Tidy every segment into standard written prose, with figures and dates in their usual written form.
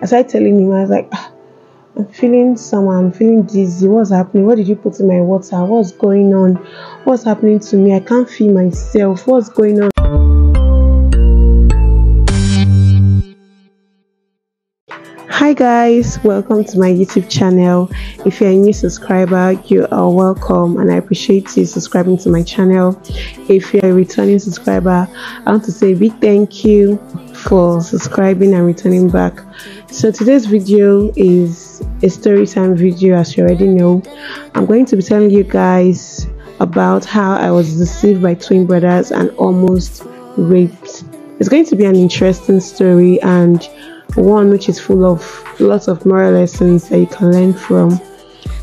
I started telling him, I was like, I'm feeling somehow, I'm feeling dizzy. What's happening? What did you put in my water? What's going on? What's happening to me? I can't feel myself. What's going on? Hi guys, welcome to my YouTube channel. If you're a new subscriber, you are welcome and I appreciate you subscribing to my channel. If you're a returning subscriber, I want to say a big thank you for subscribing and returning back. So today's video is a story time video. As you already know, I'm going to be telling you guys about how I was deceived by twin brothers and almost raped. It's going to be an interesting story and one which is full of lots of moral lessons that you can learn from.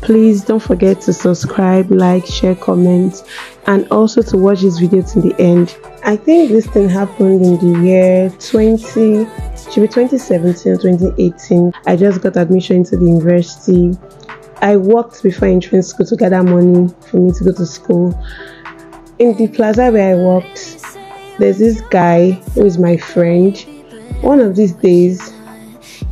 Please don't forget to subscribe, like, share, comment, and also to watch this video to the end. I think this thing happened in the year 2017 or 2018. I just got admission into the university. I worked before entering school to gather money for me to go to school. In the plaza where I worked, there's this guy who is my friend. One of these days,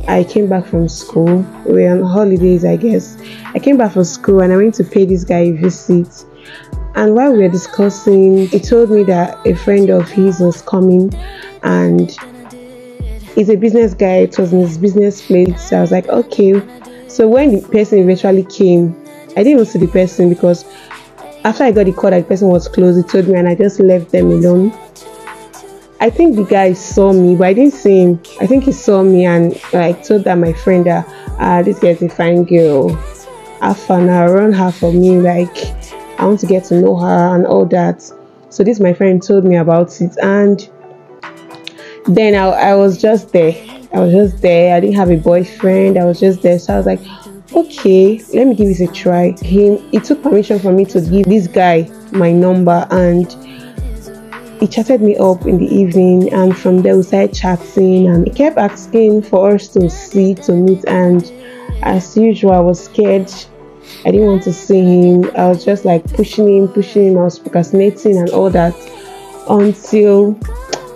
I came back from school. We were on holidays, I guess. I came back from school and I went to pay this guy a visit. And while we were discussing, he told me that a friend of his was coming and he's a business guy. It was in his business place. So I was like, okay. So when the person eventually came, I didn't even see the person because after I got the call that the person was closed, he told me and I just left them alone. I think the guy saw me, but I didn't see him. I think he saw me and like told that my friend that this girl's a fine girl. Have fun, run her for me. Like I want to get to know her and all that. So this my friend told me about it, and then I was just there. I didn't have a boyfriend. I was just there. So I was like, okay, let me give this a try. He took permission from me to give this guy my number, and he chatted me up in the evening, and from there we started chatting and he kept asking for us to meet, and as usual I was scared. I didn't want to see him. I was just like pushing him. I was procrastinating and all that until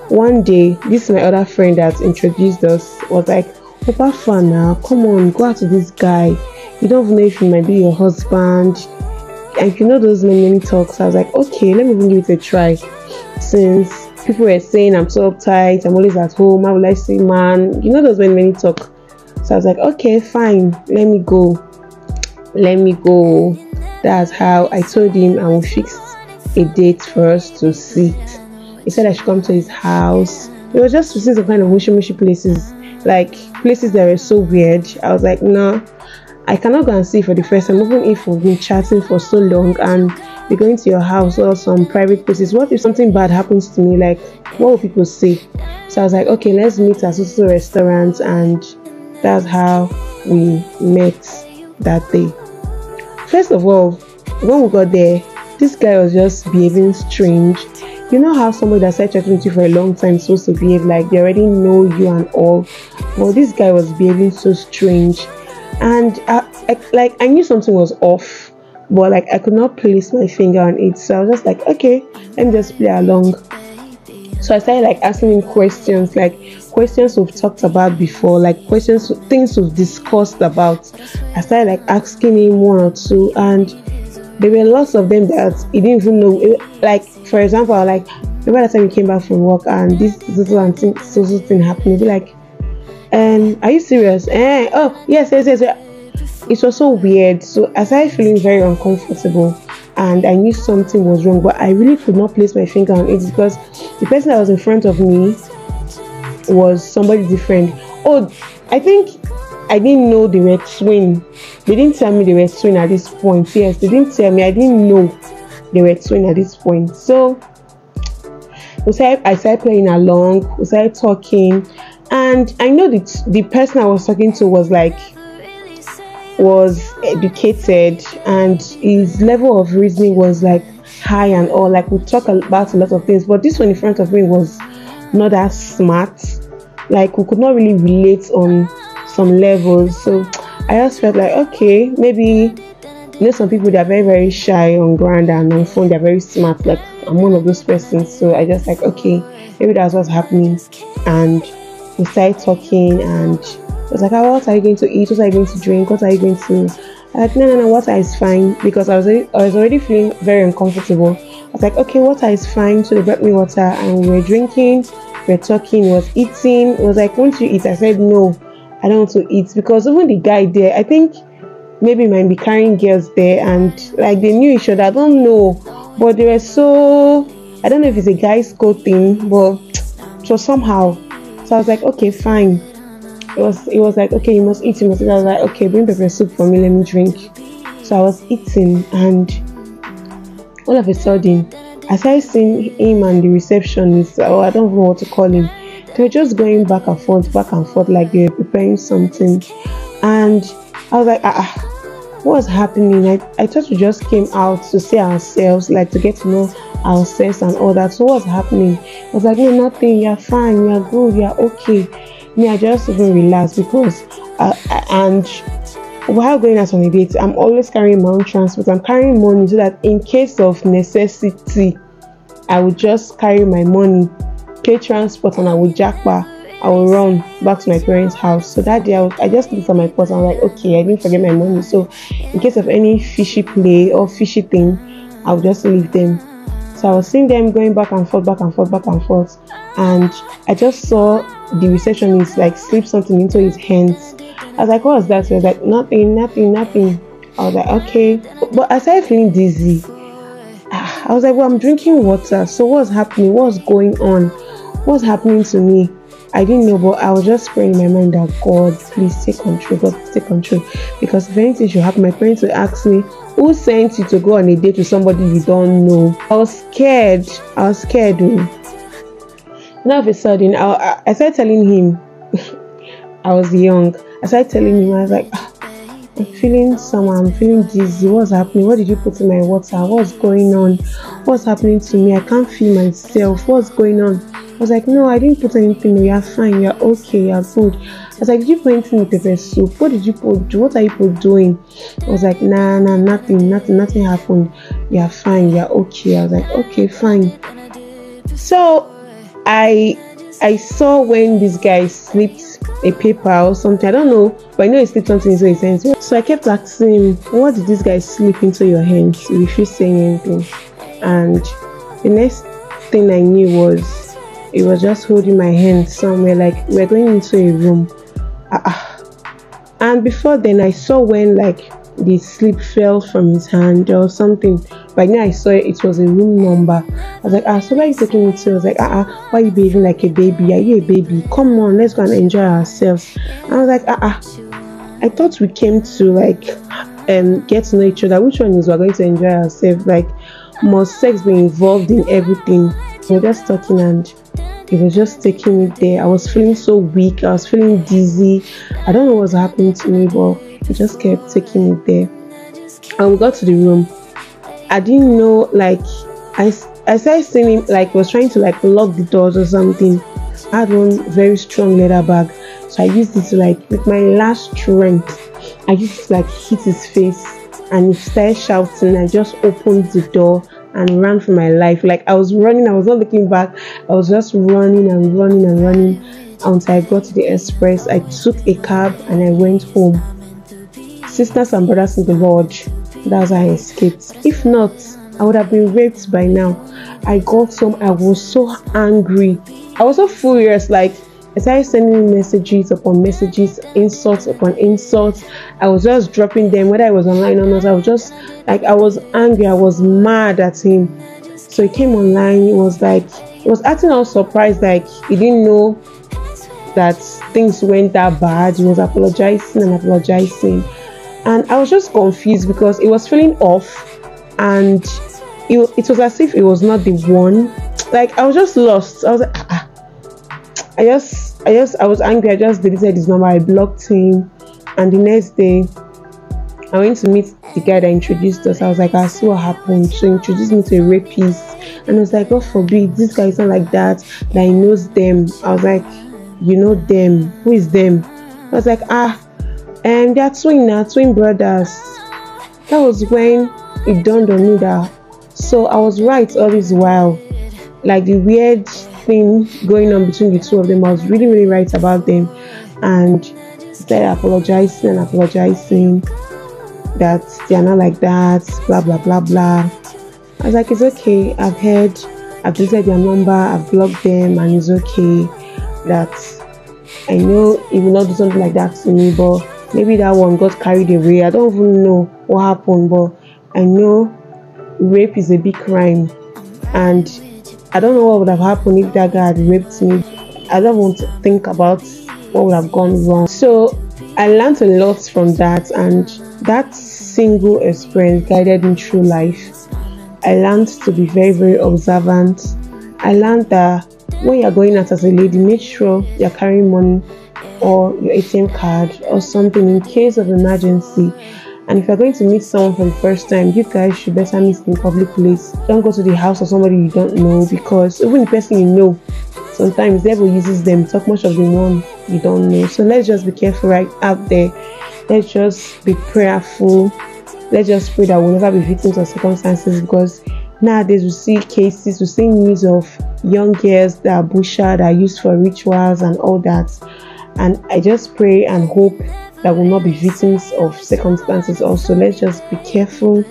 one day this my other friend that introduced us was like, Opa Fana, come on, go out to this guy. You don't even know if he might be your husband. And you know those many talks. I was like, okay, let me even give it a try. Since people were saying I'm so uptight, I'm always at home, how will I say man? You know those many talk. So I was like, okay, fine, let me go. That's how I told him I will fix a date for us to sit. He said I should come to his house. It was just to see some kind of mushy places, like places that were so weird. I was like, no, I cannot go and see for the first time, even if we've been chatting for so long and we're going to your house or some private places. What if something bad happens to me? Like, what will people say? So I was like, okay, let's meet at a restaurant, and that's how we met that day. First of all, when we got there, this guy was just behaving strange. You know how somebody that started chatting with you for a long time is supposed to behave, like they already know you and all. Well, this guy was behaving so strange, and I knew something was off, but like I could not place my finger on it. So I was just like, okay, let me just play along. So I started like asking him questions, like questions we've talked about before, like things we've discussed about. I started like asking him one or two, and there were lots of them that he didn't even know. Like for example, like remember that time he came back from work and this social thing happened. He'd be like, are you serious? Oh yes. It was so weird. So I started feeling very uncomfortable and I knew something was wrong, but I really could not place my finger on it because the person that was in front of me was somebody different. Oh, I think I didn't know they were twin. They didn't tell me they were twin at this point. Yes, they didn't tell me. I didn't know they were twin at this point. So I started playing along. We started talking, and I know that the person I was talking to was educated, and his level of reasoning was like high and all. Like we talk about a lot of things, but this one in front of me was not that smart. Like we could not really relate on some levels. So I just felt like, okay, maybe some people that are very, very shy on ground and on phone, they're very smart. Like I'm one of those persons. So I just like, okay, maybe that's what's happening. And we started talking, and was like, oh, what are you going to eat? What are you going to drink? What are you going to? I'm like, no, water is fine, because I was already feeling very uncomfortable. I was like, okay, water is fine. So they brought me water, and we were drinking, we were talking, he was eating. It was like, won't you eat? I said, no, I don't want to eat, because even the guy there, I think maybe he might be carrying girls there, and like they knew each other. I don't know, but they were so, I don't know if it's a guy's code thing, but so somehow. So I was like, okay, fine. It was like, okay, you must eat, you must eat. I was like, okay, bring pepper soup for me, let me drink. So I was eating, and all of a sudden I started seeing him and the receptionist, or I don't know what to call him. They were just going back and forth, like they were preparing something. And I was like, what's happening? I thought we just came out to see ourselves, like to get to know ourselves and all that. So what's happening? I was like, no, nothing, you're fine, you're good, you're okay. Me, I just even relaxed, because and while going out on a date, I'm always carrying my own transport. I'm carrying money, so that in case of necessity, I would just carry my money, pay transport, and I would jackpot. I will run back to my parents' house. So that day, I just looked at my purse, and I'm like, okay, I didn't forget my money. So in case of any fishy play or fishy thing, I'll just leave them. So I was seeing them going back and forth, and I just saw the receptionist like slip something into his hands. I was like, what was that? He was like, nothing. I was like, okay. But I started feeling dizzy. I was like, well, I'm drinking water. So what's happening? What's going on? What's happening to me? I didn't know, but I was just praying in my mind that God, please take control. God, please take control. Because if anything should happen, my parents will ask me, who sent you to go on a date with somebody you don't know? I was scared. And all of a sudden, I started telling him, I was young. I started telling him, I was like, I'm feeling somehow, I'm feeling dizzy. What's happening? What did you put in my water? What's going on? What's happening to me? I can't feel myself. What's going on? I was like, no, I didn't put anything. You're fine. You're okay. You're good. I was like, did you put anything in pepper soup? What did you put? What are you put doing? I was like, nah, nothing happened. You're fine. You're okay. I was like, okay, fine. So I saw when this guy slipped a paper or something. I don't know, but I know he slipped something into his hands. So I kept asking him, what did this guy slip into your hands? He refused saying anything. And the next thing I knew was he was just holding my hand somewhere, like we're going into a room. And before then, I saw when like the slip fell from his hand or something. But now I saw it was a room number. I was like, so why are you taking me to? I was like, why are you behaving like a baby? Are you a baby? Come on, let's go and enjoy ourselves. And I was like, I thought we came to like get to know each other. Which one is we're going to enjoy ourselves? Like, must sex be involved in everything? We were just talking, and it was just taking me there. I was feeling so weak. I was feeling dizzy. I don't know what was happening to me, but it just kept taking me there. And we got to the room. I didn't know, like, I started seeing him, like, he was trying to, like, lock the doors or something. I had one very strong leather bag. So I used it to, like, with my last strength, I used it to, like, hit his face. And he started shouting. I just opened the door and ran for my life. Like, I was running. I was not looking back. I was just running until I got to the express. I took a cab and I went home. Sisters and brothers in the Lord, that's how I escaped. If not, I would have been raped by now. I got home. I was so angry. I was so furious. Like, I started sending messages upon messages, insults upon insults. I was just dropping them, whether I was online or not. I was just like, I was angry. I was mad at him. So he came online. He was like, he was acting all surprised, like he didn't know that things went that bad. He was apologizing. And I was just confused because it was feeling off, and it was as if it was not the one. Like, I was just lost. I was like, I was angry. I just deleted his number. I blocked him. And the next day, I went to meet the guy that introduced us. I was like, I see what happened. So he introduced me to a rapist. And I was like, God forbid, this guy is not like that he knows them. I was like, you know them? Who is them? I was like, they are twin brothers. That was when it dawned on me that, so I was right all this while. Like, the weird thing going on between the two of them, I was really, really right about them. And started apologizing and apologizing that they are not like that, blah blah blah blah. I was like, it's okay, I've heard, I've deleted their number, I've blocked them, and it's okay. That I know he will not do something like that to me, but maybe that one got carried away. I don't even know what happened, but I know rape is a big crime, and I don't know what would have happened if that guy had raped me. I don't want to think about what would have gone wrong. So I learned a lot from that, and that single experience guided me through life. I learned to be very, very observant. I learned that when you're going out as a lady, make sure you're carrying money or your ATM card or something in case of emergency. And if you're going to meet someone for the first time, you guys should better meet in a public place. Don't go to the house of somebody you don't know, because even the person you know, sometimes the devil uses them to talk much of the one you don't know. So let's just be careful right out there. Let's just be prayerful. Let's just pray that we'll never be victims of circumstances, because nowadays we see cases, we see news of young girls that are butchered, are used for rituals and all that. And I just pray and hope that we'll not be victims of circumstances also. Let's just be careful.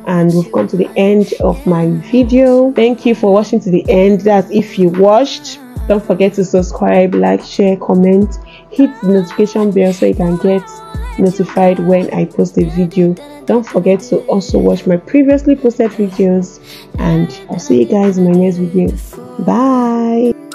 And we've come to the end of my video. Thank you for watching to the end. That's if you watched. Don't forget to subscribe, like, share, comment, hit the notification bell so you can get notified when I post a video. Don't forget to also watch my previously posted videos, and I'll see you guys in my next video. Bye.